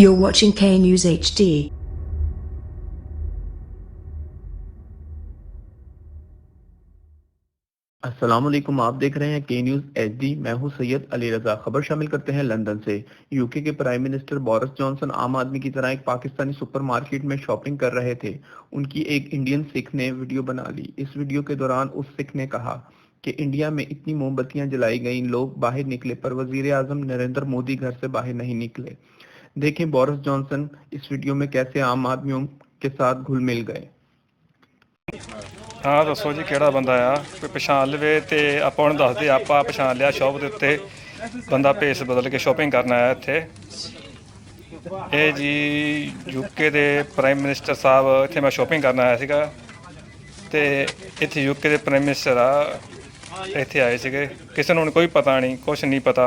You're watching K News HD. अस्सलाम वालेकुम, आप देख रहे हैं के न्यूज़ एचडी। मैं हूं सैयद अली रजा। खबर शामिल करते हैं लंदन से। यूके के प्राइम मिनिस्टर बोरिस जॉनसन आम आदमी की तरह एक पाकिस्तानी सुपरमार्केट में शॉपिंग कर रहे थे। उनकी एक इंडियन सिख ने वीडियो बना ली। इस वीडियो के दौरान उस सिख ने कहा कि इंडिया में इतनी मोमबत्तियां जलाई गईं, लोग बाहर निकले पर वजीर आजम नरेंद्र मोदी घर से बाहर नहीं निकले। देखें बोरिस जॉनसन इस वीडियो में कैसे आम आदमियों के साथ घुल मिल गए। हाँ दसो जी किहड़ा बंदा आ, कोई पछाण लवे तो आपां उहनूं दस दे। आपां पछाण लिया शॉप के उत्ते बंदा भेस बदल के शॉपिंग करन आया इत्थे। ये जी यूके के प्राइम मिनिस्टर साहब, इत्थे मैं शॉपिंग करन आया सीगा ते इत्थे यूके के प्राइम मिनिस्टर आ इत्थे आए सीगे। किसी नूं कोई पता नहीं, कुछ नहीं पता।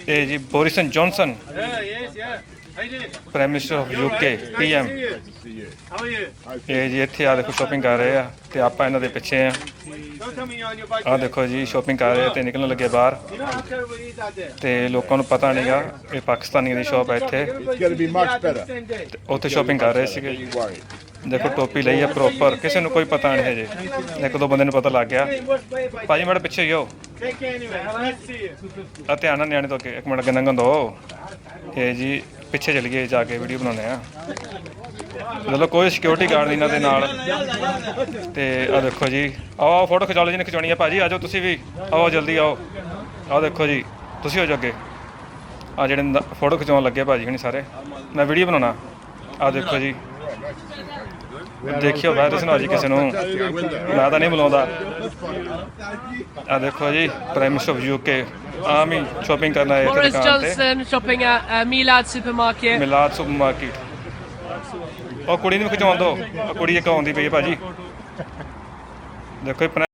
ये जी Boris Johnson prime minister of UK PM, ये जी इत्थे आ देखो शॉपिंग कर रहे हैं ते आपां इन्हां दे पिछे आ देखो जी शॉपिंग कर रहे ते निकलण लगे बाहर ते लोकां नूं पता नहीं गा ये पाकिस्तानी दी शॉप है इत्थे। उत्थे शॉपिंग कर रहे सीगे। देखो टोपी लई है प्रॉपर, किसी नूं कोई पता नहीं है जी। एक दो बंदे नूं पता लग गया। भाजी मैडम पिछे ही हो ध्यान नाल न्याणे तो अगे एक मिनट अगे लंघण दो। ये जी पिछे चलिए जाके वीडियो बनाने चलो, कोई सिक्योरिटी गार्ड नहीं इन्होंने नाल। ते आ देखो जी, आओ फोटो खिचा लो जी, खिचानी है भाजी, आ जाओ तुसीं भी, आओ जल्दी आओ। आओ देखो जी, तुसीं हो जाओ अगे। आ जेह्ड़े फोटो खिचाउण लगे भाजी हनी सारे, मैं वीडियो बनाना। आ देखो जी, देखियो बाहर सुना जी किसी नूं, मैं तो नहीं बुलाउंदा। आ देखो जी प्राइम मिनिस्टर ऑफ यूके आम ही शॉपिंग करना है। Boris Johnson shopping at Milad supermarket. Milad supermarket. ਉਹ ਕੁੜੀ ਨੂੰ ਖਿਚਾਉਣ ਦਿਓ, ਕੁੜੀ ਇੱਕ ਆਉਂਦੀ ਪਈ ਹੈ ਭਾਜੀ। ਦੇਖੋ